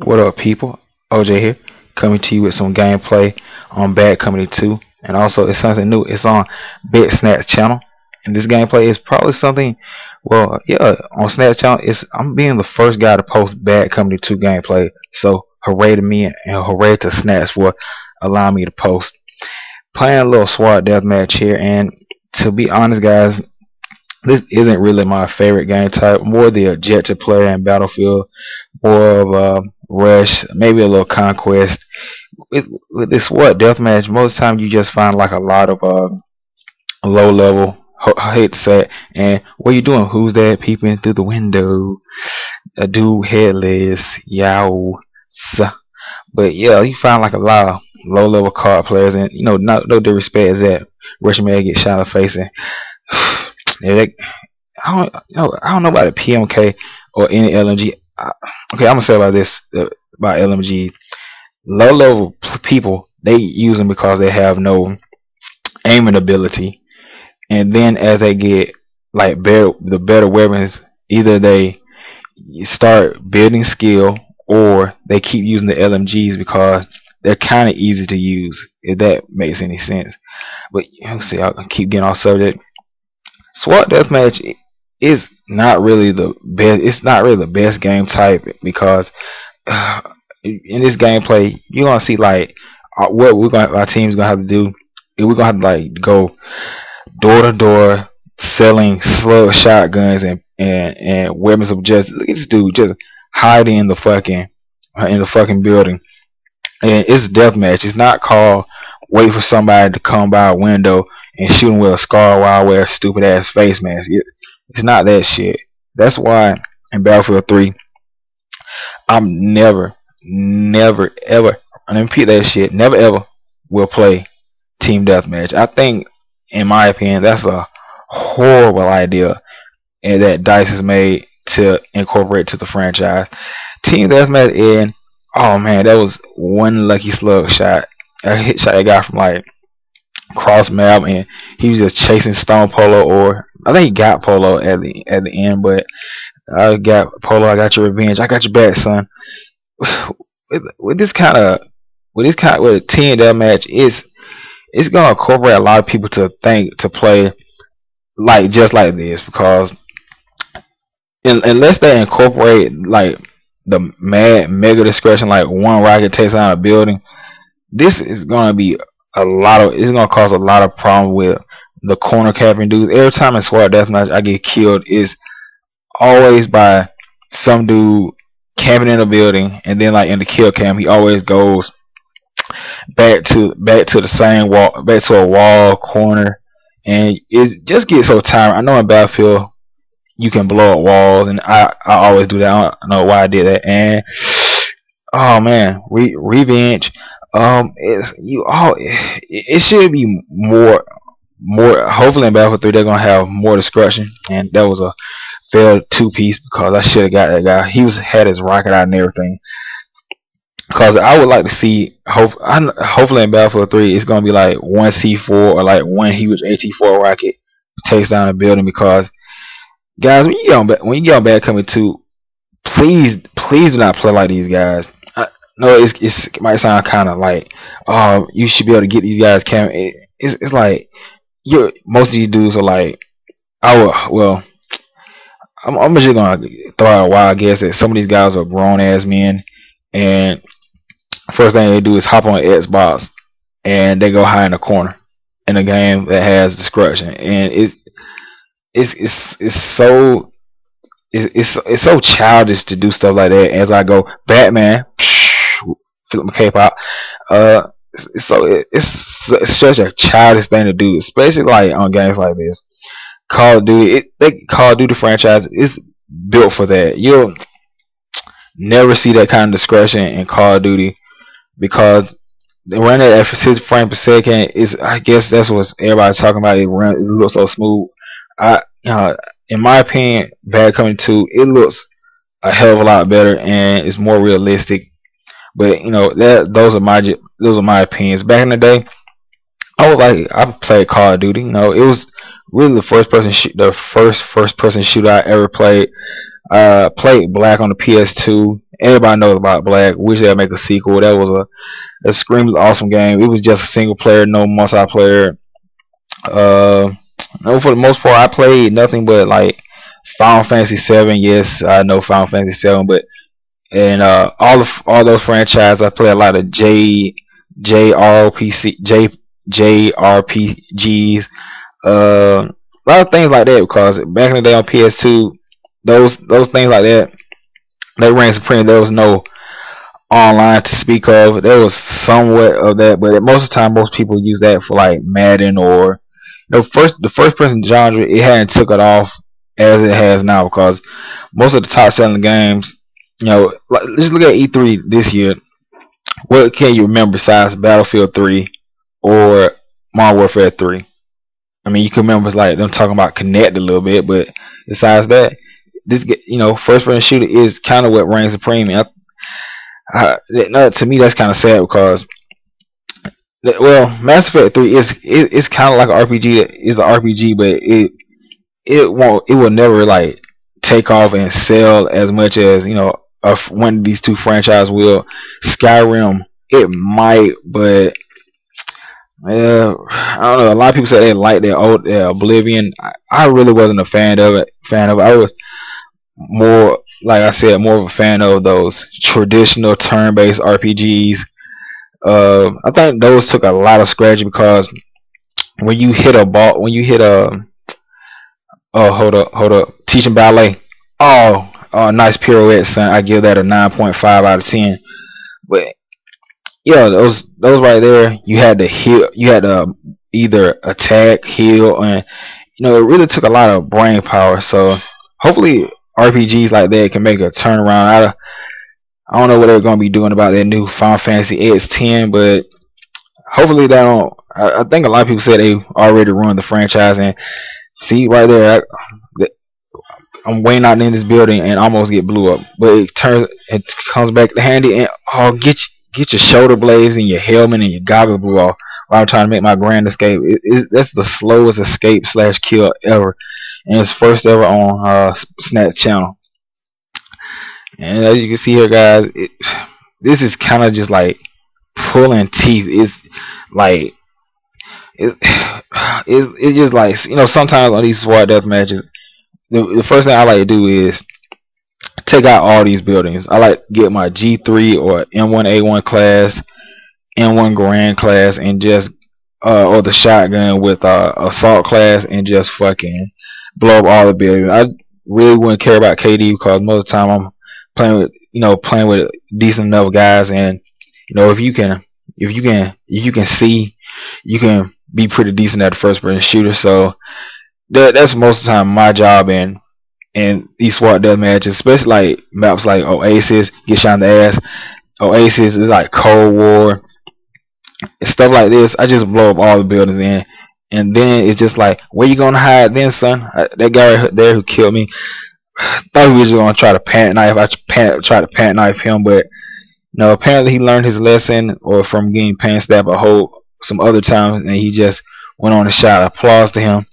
What up, people? OJ here, coming to you with some gameplay on Bad Company 2, and also it's something new. It's on Bigsnackks channel, and this gameplay is probably something. Well, yeah, on Snacks channel, I'm being the first guy to post Bad Company 2 gameplay. So hooray to me, and hooray to Snacks for allowing me to post. Playing a little SquadDeathMatch here, and to be honest, guys, this isn't really my favorite game type. More the objective player in Battlefield, more of rush, maybe a little conquest. With this deathmatch, most of the time you just find like a lot of low level. I hate to say it. And what you doing? Who's that peeping through the window? A dude headless. Yow. But yeah, you find like a lot of low level card players, and no disrespect is that Russian man get shot in the face, and I don't know about the PMK or any LMG. Okay, I'm gonna say about this about LMG. Low level people, they use them because they have no aiming ability, and then as they get like the better weapons, either they start building skill or they keep using the LMGs because they're kind of easy to use, if that makes any sense. But let's see, I'll keep getting off subject. SquadDeathmatch is not really the best. It's not really the best game type because in this gameplay you're gonna see like what our team's gonna have to do. We're gonna have to like go door to door selling slug shotguns and weapons of just look at this dude just hiding in the fucking building. And it's deathmatch. It's not called wait for somebody to come by a window and shoot him with a scar while I wear a stupid ass face mask. It's not that shit. That's why in Battlefield 3 I'm never ever, and I repeat that shit, never ever will play team deathmatch. I think, in my opinion, that's a horrible idea and that DICE has made to incorporate to the franchise. Team deathmatch, and oh man, that was one lucky slug shot. A hit shot I got from like cross map, and he was just chasing Stone Polo, or I think he got Polo at the end, but I got Polo. I got your revenge. I got your back, son. With team deathmatch, it's gonna incorporate a lot of people to play like just like this, because unless they incorporate like the mega discretion, like one rocket takes down a building, this is gonna be it's gonna cause a lot of problem with the corner capping dudes. Every time in SquadDeathmatch I get killed, is always by some dude camping in a building, and then like in the kill cam he always goes back to the same wall, back to a wall corner, and it just gets so tiring. I know in Battlefield you can blow up walls, and I always do that. I don't know why I did that. And oh man, revenge. It should be more. Hopefully in Battlefield 3 they're gonna have more discretion, and that was a failed two-piece because I should have got that guy. He had his rocket out and everything. Because I would like to see, hopefully in Battlefield 3 it's gonna be like one C4 or like one huge AT4 rocket takes down a building. Because guys, when you get on Bad Company 2, please do not play like these guys. No, it might sound kind of like, oh, you should be able to get these guys. It's like most of these dudes are like, well, I'm just gonna throw out a wild guess that some of these guys are grown ass men, and first thing they do is hop on Xbox and they go hide in a corner in a game that has discretion, and it's so childish to do stuff like that. As I go, Batman, flip my cape out. It's such a childish thing to do, especially like on games like this. Call of Duty, Call of Duty franchise is built for that. You'll never see that kind of discretion in Call of Duty, because they run it at 60 frames per second. I guess that's what everybody's talking about. It looks so smooth. In my opinion, Bad Company 2, it looks a hell of a lot better and it's more realistic. But those are my opinions. Back in the day, I played Call of Duty. It was really the first person shooter I ever played. Played Black on the PS2. Everybody knows about Black. Wish they'd make a sequel. That was a screaming awesome game. It was just a single player, no multiplayer. No, for the most part, I played nothing but like Final Fantasy 7. Yes, I know Final Fantasy 7, but and all those franchises, I play a lot of JRPGs, a lot of things like that. Because back in the day on PS2, those things like that, they reigned supreme. There was no online to speak of. There was somewhat of that, but most of the time, most people use that for like Madden or the first person genre. It hadn't took it off as it has now, because most of the top selling games, like, just look at E3 this year. What can you remember besides Battlefield 3 or Modern Warfare 3? I mean, you can remember like them talking about Connect a little bit, but besides that, this first person shooter is kind of what reigns supreme. And to me, that's kind of sad, because Mass Effect 3 is kind of like an RPG. It's an RPG, but it will never like take off and sell as much as one of these two franchises will. Skyrim, it might, but I don't know. A lot of people say they like their Oblivion. I really wasn't a fan of it. I was more, like I said, more of a fan of those traditional turn-based RPGs. I think those took a lot of scratch, because when you hit hold up, teaching ballet. Oh, nice pirouette, son. I give that a 9.5 out of 10. But yeah, those right there, you had to heal. You had to either attack, heal, and it really took a lot of brain power. So hopefully RPGs like that can make a turnaround. I don't know what they're gonna be doing about that new Final Fantasy X10, but hopefully they don't. I think a lot of people said they already ruined the franchise, and see right there, I'm waiting out in this building and almost get blew up, but it comes back to handy, and get your shoulder blades and your helmet and your goggles blew off while I'm trying to make my grand escape. That's the slowest escape / kill ever, and it's first ever on Snap's channel. And as you can see here, guys, this is kind of just like pulling teeth. It's like it's just like sometimes on these squad death matches, the first thing I like to do is take out all these buildings. I like to get my G3 or M1A1 class, M1 Grand class, and just or the shotgun with assault class, and just fucking blow up all the buildings. I really wouldn't care about KD, because most of the time I'm playing with decent enough guys, and if you can see, you can be pretty decent at the first person shooter. So that's most of the time my job in these SWAT death matches, especially like maps like Oasis, get shot in the ass. Oasis is like Cold War and stuff like this. I just blow up all the buildings and then it's just like, where you gonna hide then, son? That guy right there who killed me, thought he was just gonna try to panic knife. I tried to panic knife him, but apparently he learned his lesson, or from getting pan stabbed some other times, and he just went on and shot. Applause to him.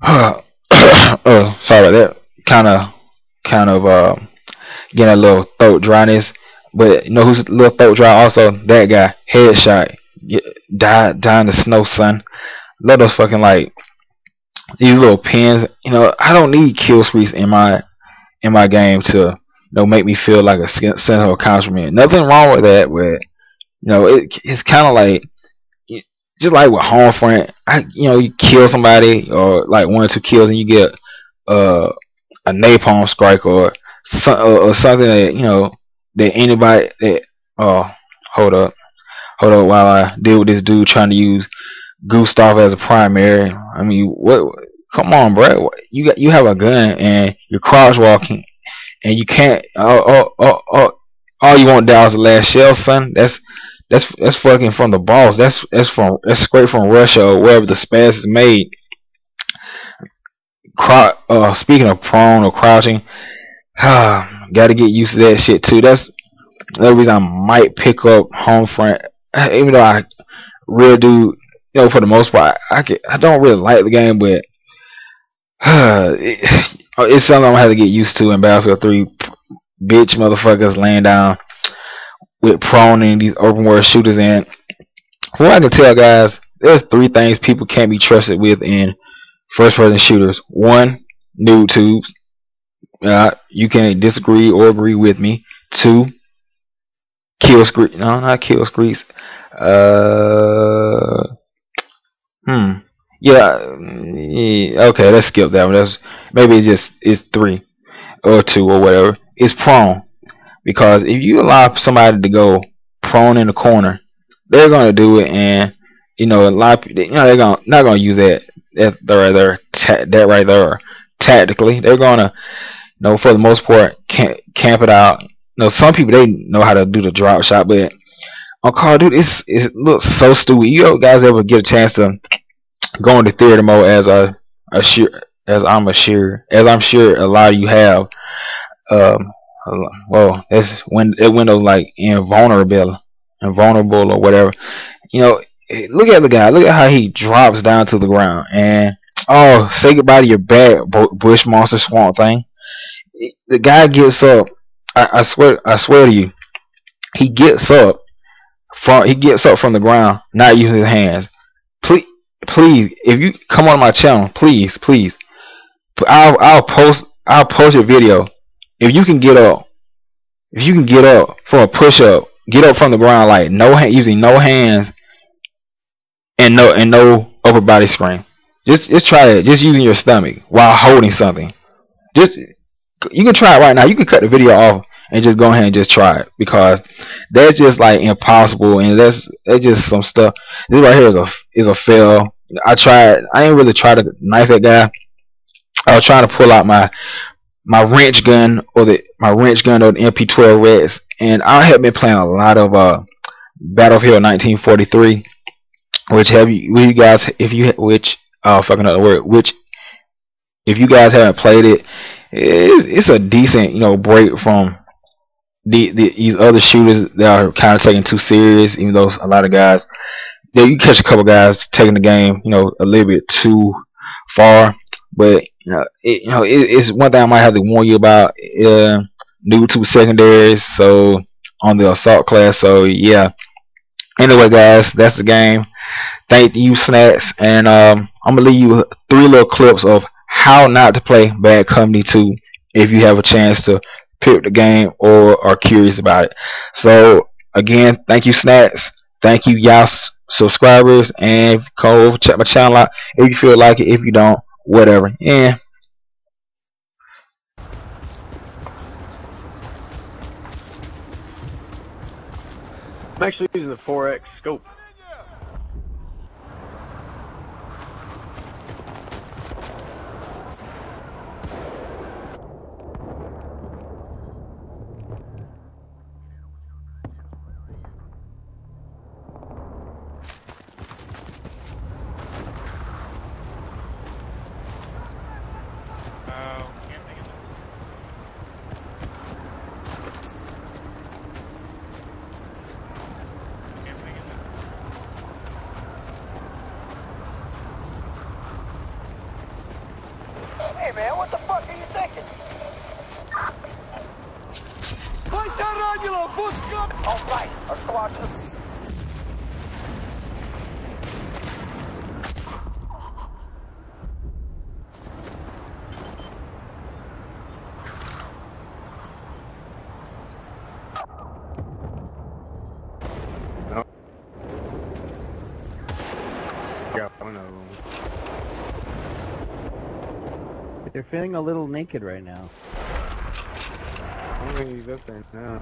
Oh, sorry about that. Kind of getting a little throat dryness, but who's a little throat dry? Also, that guy, headshot, died in the snow, son. Love those fucking like these little pins. I don't need kill streaks in my game to make me feel like a sense of accomplishment. Nothing wrong with that, but it's kind of like, just like with Homefront, you kill somebody, or like 1 or 2 kills, and you get a napalm strike, or something that that anybody that hold up while I deal with this dude trying to use Gustav as a primary. I mean, what? Come on, bro. You have a gun and you're crouch walking, and you can't. All you want down is the last shell, son. That's fucking from the boss. That's straight from Russia or wherever the spaz is made. Speaking of prone or crouching, gotta get used to that shit too. That's the reason I might pick up Homefront, even though I really do. For the most part, I don't really like the game, but it's something I'm gonna have to get used to in Battlefield 3. Bitch motherfuckers laying down with proning these open world shooters. And from what I can tell, guys, there's 3 things people can't be trusted with in first person shooters. 1, noob tubes. You can disagree or agree with me. 2, kill screens. No, not kill screens. Yeah. Okay, let's skip that one. Maybe it's 3 or 2 or whatever. It's prone, because if you allow somebody to go prone in the corner, they're gonna do it, and a lot of people, they're not gonna use that right there tactically. They're gonna, for the most part, camp it out. Some people, they know how to do the drop shot, but on Call of Duty, it looks so stupid. You guys ever get a chance to go into theater mode, as I'm sure a lot of you have? Well, that's when that window's like invulnerable or whatever. Look at the guy. Look at how he drops down to the ground, and say goodbye to your bad bush monster swamp thing. The guy gets up. I swear to you, he gets up from the ground, not using his hands. Please, if you come on my channel, please, I'll post your video. If you can get up from a push up, get up from the ground like using no hands and no upper body strength. Just try it. Just using your stomach while holding something. You can try it right now. You can cut the video off and just go ahead and just try it, because that's just like impossible, and that's just some stuff. This right here is a fail. I didn't really try to knife that guy. I was trying to pull out my wrench gun or the MP12 Reds, and I have been playing a lot of Battlefield 1943, which if you guys haven't played it, it's a decent break from these other shooters that are kind of taken too serious. Even though a lot of guys, you catch a couple guys taking the game a little bit too far, but it's one thing I might have to warn you about. New to secondaries, so on the assault class. So yeah. Anyway, guys, that's the game. Thank you, Snacks, and I'm gonna leave you 3 little clips of how not to play Bad Company 2 if you have a chance to pick the game or are curious about it. So again, thank you, Snacks. Thank you, y'all subscribers, and go over, check my channel out if you feel like it. If you don't, whatever. Yeah. I'm actually using the 4X scope. Hey man, what the fuck are you thinking? Alright, our squad took... Got one of them. They're feeling a little naked right now. I'm gonna use this thing now.